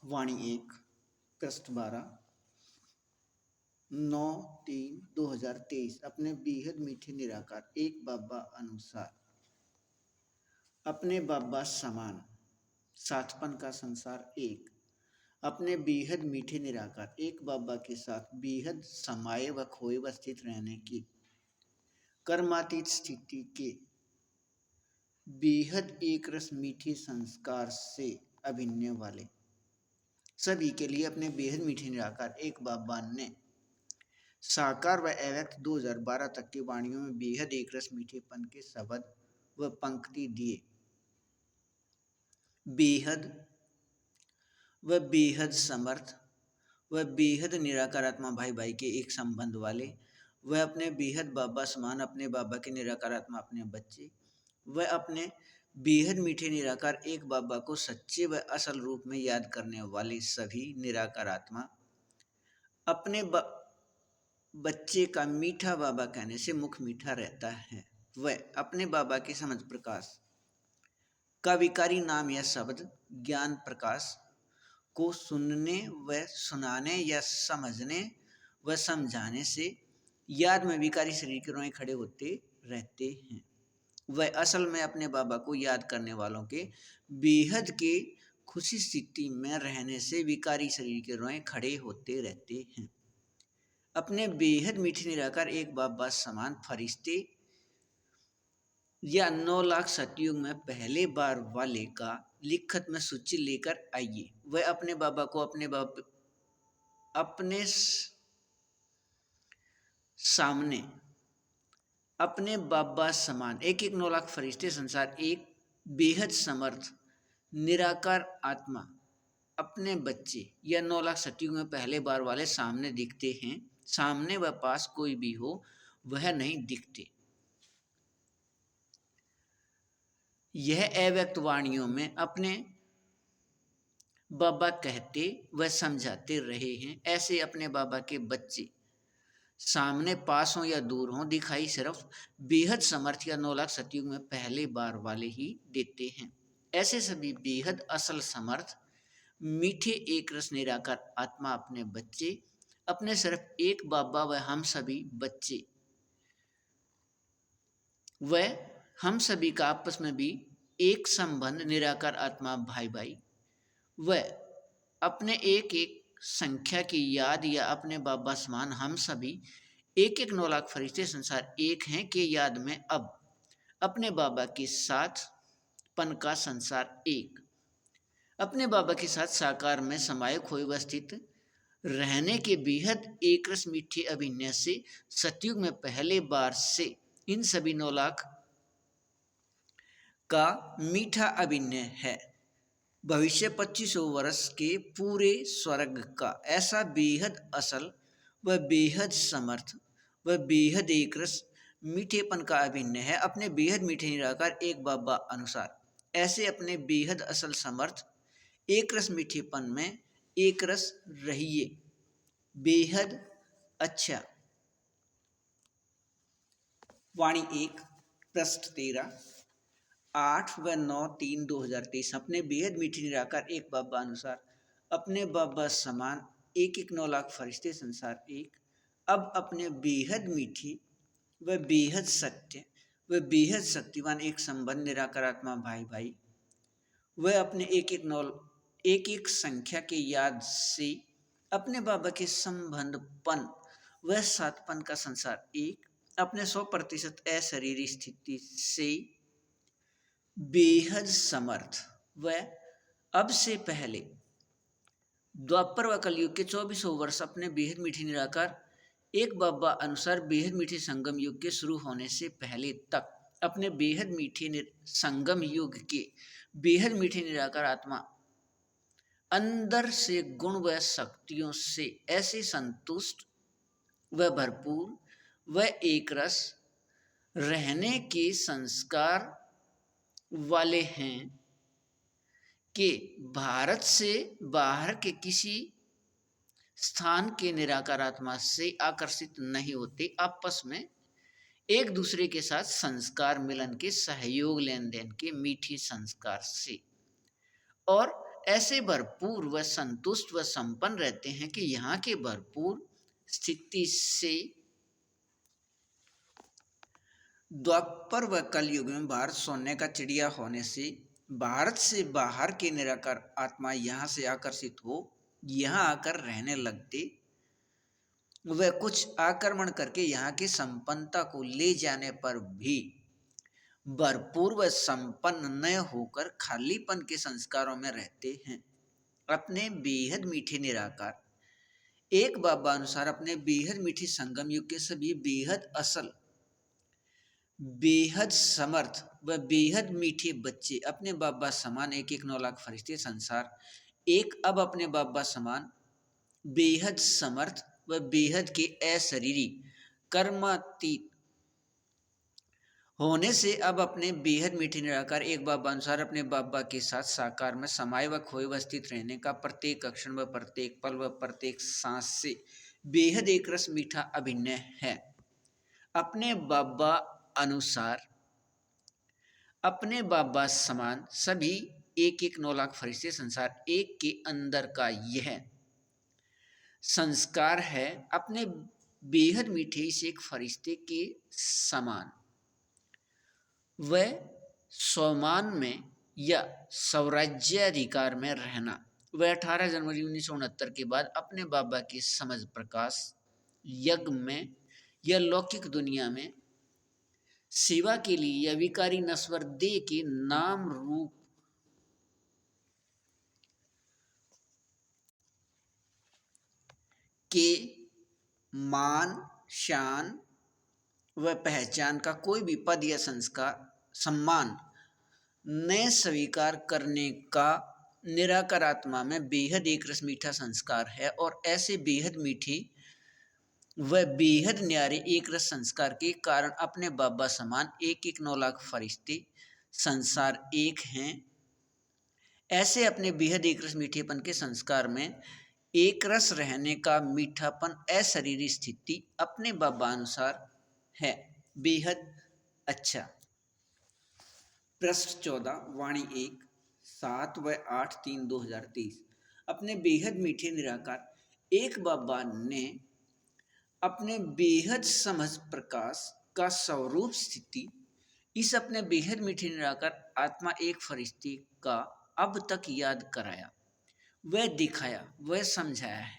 वाणी 1 पृष्ठ 12 9/3/2023 अपने बेहद मीठे निराकार एक बाबा अनुसार अपने बाबा समान साथपन का संसार एक अपने बेहद मीठे निराकार एक बाबा के साथ बेहद समाये व खोए व स्थित रहने की कर्मातीत स्थिति के बेहद एक रस मीठे संस्कार से अभिन्न वाले सभी के लिए अपने बेहद मीठे निराकार एक बाबा ने साकार व अव्यक्त 2012 तक की वाणियों में बेहद एक रस मीठेपन के शब्द व पंक्ति दिए। बेहद व बेहद समर्थ व बेहद निराकार आत्मा भाई भाई के एक संबंध वाले वह अपने बेहद बाबा समान अपने बाबा के निराकार आत्मा अपने बच्चे वह अपने बेहद मीठे निराकार एक बाबा को सच्चे व असल रूप में याद करने वाले सभी निराकार आत्मा अपने बच्चे का मीठा बाबा कहने से मुख मीठा रहता है। वह अपने बाबा के समझ प्रकाश का विकारी नाम या शब्द ज्ञान प्रकाश को सुनने व सुनाने या समझने व समझाने से याद में विकारी शरीर के रोए खड़े होते रहते हैं। वह असल में अपने बाबा को याद करने वालों के बेहद के खुशी स्थिति में रहने से विकारी शरीर के रोए खड़े होते रहते हैं। अपने बेहद मीठे निराकार एक बाबा समान फरिश्ते या 9 लाख सतयुग में पहले बार वाले का लिखत में सूची लेकर आइए। वह अपने बाबा को अपने सामने अपने बाबा समान एक 9 लाख फरिश्ते संसार एक बेहद समर्थ निराकार आत्मा अपने बच्चे या 9 लाख सतयुग में पहले बार वाले सामने दिखते हैं। सामने व पास कोई भी हो वह नहीं दिखते। यह अव्यक्त वाणियों में अपने बाबा कहते व समझाते रहे हैं। ऐसे अपने बाबा के बच्चे सामने पास हों या दूर हों दिखाई सिर्फ बेहद समर्थ या 9 लाख सतयुग में पहले बार वाले ही देते हैं। ऐसे सभी बेहद असल समर्थ मीठे एक रस निराकार आत्मा अपने बच्चे अपने सिर्फ एक बाबा व हम सभी बच्चे व हम सभी का आपस में भी एक संबंध निराकार आत्मा भाई भाई व अपने एक एक संख्या की याद या अपने बाबा समान हम सभी एक 9 लाख फरिश्ते संसार एक हैं के याद में अब अपने बाबा के साथ पन का संसार एक अपने बाबा के साथ साकार में समाये खोए व स्थित रहने के बेहद एक रस मीठे अभिनय से सतयुग में पहले बार से इन सभी 9 लाख का मीठा अभिनय है। भविष्य 2500 वर्ष के पूरे स्वर्ग का ऐसा बेहद असल व बेहद समर्थ व बेहद एक रस मीठेपन का अभिनय है अपने बेहद मीठे निराकार एक बाबा अनुसार। ऐसे अपने बेहद असल समर्थ एक रस मीठेपन में एक रस रहिए बेहद अच्छा। वाणी 1 पृष्ठ 13 8 व 9/3/2023 अपने बेहद मीठे निराकार एक बाबा अनुसार अपने बाबा समान एक 9 लाख फरिश्ते संसार एक अब अपने बेहद मीठी व बेहद सत्य व बेहद शक्तिवान एक संबंध निराकार आत्मा भाई भाई वह अपने एक संख्या के याद से अपने बाबा के संबंधपन व सातपन का संसार एक अपने 100% अशरीरी स्थिति से बेहद समर्थ व अब से पहले द्वापर व कलयुग के 2400 वर्ष अपने बेहद मीठे निराकार एक बाबा अनुसार बेहद मीठे संगम युग के शुरू होने से पहले तक अपने बेहद मीठे संगम युग के बेहद मीठे निराकार आत्मा अंदर से गुण व शक्तियों से ऐसे संतुष्ट व भरपूर व एक रस रहने के संस्कार वाले हैं कि भारत से बाहर के किसी स्थान के निराकार आत्मा से आकर्षित नहीं होते। आपस में एक दूसरे के साथ संस्कार मिलन के सहयोग लेन देन के मीठे संस्कार से और ऐसे भरपूर व संतुष्ट व संपन्न रहते हैं कि यहाँ के भरपूर स्थिति से द्वापर व कलयुग में भारत सोने का चिड़िया होने से भारत से बाहर के निराकार आत्मा यहाँ से आकर्षित हो यहाँ आकर रहने लगते। वह कुछ आक्रमण करके यहाँ की संपन्नता को ले जाने पर भी भरपूर व संपन्न न होकर खालीपन के संस्कारों में रहते हैं। अपने बेहद मीठे निराकार एक बाबा अनुसार अपने बेहद मीठी संगम युग के सभी बेहद असल, बेहद समर्थ व बेहद मीठे बच्चे अपने बाबा समान एक एक 9 लाख फरिश्ते संसार एक अब अपने बाबा समान बेहद समर्थ व बेहद के अशरीरी कर्मातीत होने से अब अपने बेहद मीठे निराकार एक बाबा अनुसार अपने बाबा के साथ साकार में समाये व खोए व स्थित रहने का प्रत्येक क्षण व प्रत्येक पल व प्रत्येक सांस से बेहद एक रस मीठा अभिनय है। अपने बाबा अनुसार अपने बाबा समान सभी एक एक 9 लाख फरिश्ते संसार एक के अंदर का यह संस्कार है। अपने बेहद मीठे इस एक फरिश्ते के समान वह स्वमान में या स्वराज्याधिकार में रहना। वह 18 जनवरी 1969 के बाद अपने बाबा के समझ प्रकाश यज्ञ में या लौकिक दुनिया में सेवा के लिए या विकारी नश्वर देह के नाम रूप के मान शान व पहचान का कोई भी पद या संस्कार सम्मान न स्वीकार करने का निराकार आत्मा में बेहद एक रस मीठा संस्कार है। और ऐसे बेहद मीठे व बेहद न्यारे एक रस संस्कार के कारण अपने बाबा समान एक एक 9 लाख फरिश्ते संसार एक हैं। ऐसे अपने बेहद एक रस मीठेपन के संस्कार में एक रस रहने का मीठापन अशरीरी स्थिति अपने बाबा अनुसार है बेहद अच्छा। पृष्ठ 14 वाणी 1 7 व 8 3 2023 अपने बेहद मीठे निराकार एक बाबा ने अपने बेहद समझ प्रकाश का स्वरूप स्थिति इस अपने बेहद मीठे निराकार आत्मा एक फरिश्ते का अब तक याद कराया, वह दिखाया, वह समझाया है।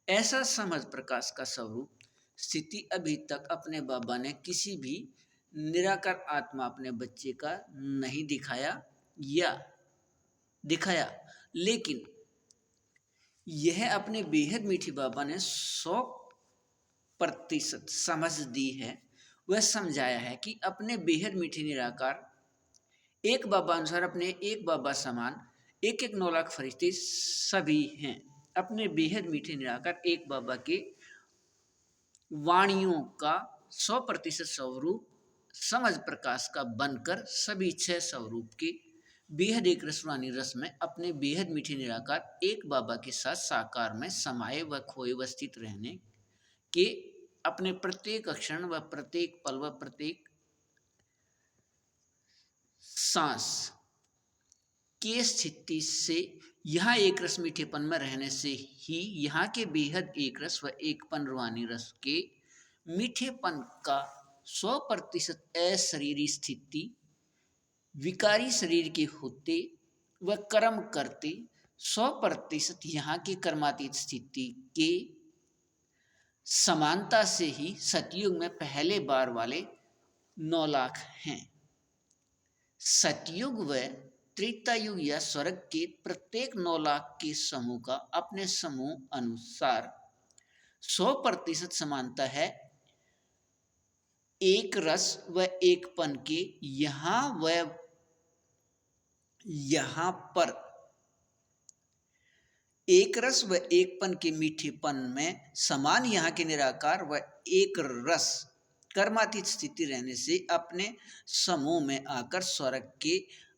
ऐसा समझ प्रकाश का स्वरूप स्थिति अभी तक अपने बाबा ने किसी भी निराकार आत्मा अपने बच्चे का नहीं दिखाया, लेकिन यह अपने बेहद मीठी बाबा ने 100% समझ दी है। वह समझाया है कि अपने बेहद मीठी निराकार एक बाबा अनुसार अपने एक बाबा समान एक एक 9 लाख फरिश्ते सभी हैं। अपने बेहद मीठे निराकार एक बाबा के वाणियों का 100% स्वरूप समझ प्रकाश का बनकर सभी 6 स्वरूप के बेहद एक रसवानी रस में अपने बेहद मीठे निराकार एक बाबा के साथ साकार में समाये व खोए व स्थित रहने के अपने प्रत्येक क्षण व प्रत्येक पल व प्रत्येक सांस के स्थिति से यहाँ एक रस मीठेपन में रहने से ही यहाँ के बेहद एक रस व एकपन रूहानी रस के मीठेपन का 100% अशरीरी स्थिति विकारी शरीर के होते व कर्म करते 100% यहाँ की कर्मातीत स्थिति के समानता से ही सतयुग में पहले बार वाले 9 लाख हैं। सतयुग व त्रेता युग या स्वर्ग के प्रत्येक 9 लाख के समूह का अपने समूह अनुसार 100% समानता है। एक रस व एकपन के यहाँ पर एक रस व एकपन के मीठेपन में समान यहाँ के निराकार व एक रस कर्मातीत स्थिति रहने से अपने समूह में आकर स्वर्ग के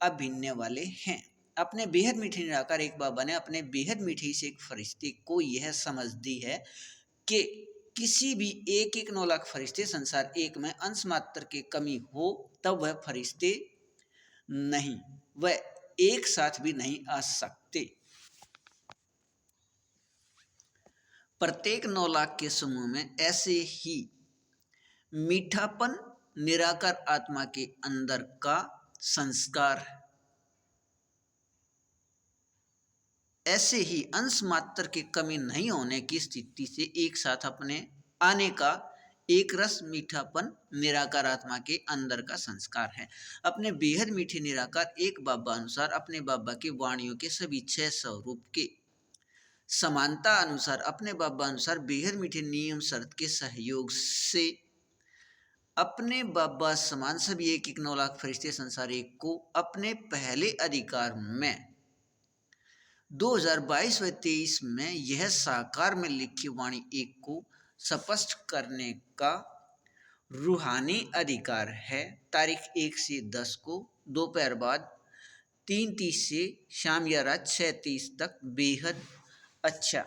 अभिन्न वाले हैं। अपने बेहद मीठे निराकार एक बाबा ने अपने बेहद मीठे से एक फरिश्ते को यह समझ दी है कि किसी भी एक एक 9 लाख फरिश्ते संसार एक में अंश मात्र की कमी हो तब वह फरिश्ते नहीं, वह एक साथ भी नहीं आ सकते। प्रत्येक 9 लाख के समूह में ऐसे ही मीठापन निराकार आत्मा के अंदर का संस्कार है। ऐसे ही अंश मात्र की कमी नहीं होने की स्थिति से एक साथ अपने आने का एक रस मीठापन निराकार आत्मा के अंदर का संस्कार है। अपने बेहद मीठे निराकार एक बाबा अनुसार अपने बाबा की वाणियों के सभी 6 स्वरूप के समानता अनुसार अपने बाबा अनुसार बेहद मीठे नियम शर्त के सहयोग से अपने बाबा समान सभी एक 9 लाख फरिश्ते संसार एक को अपने पहले अधिकार में 2022 व 23 में यह साकार में लिखी वाणी एक को स्पष्ट करने का रूहानी अधिकार है। तारीख 1 से 10 को दोपहर बाद 3:30 से शाम या रात 6:30 तक बेहद अच्छा।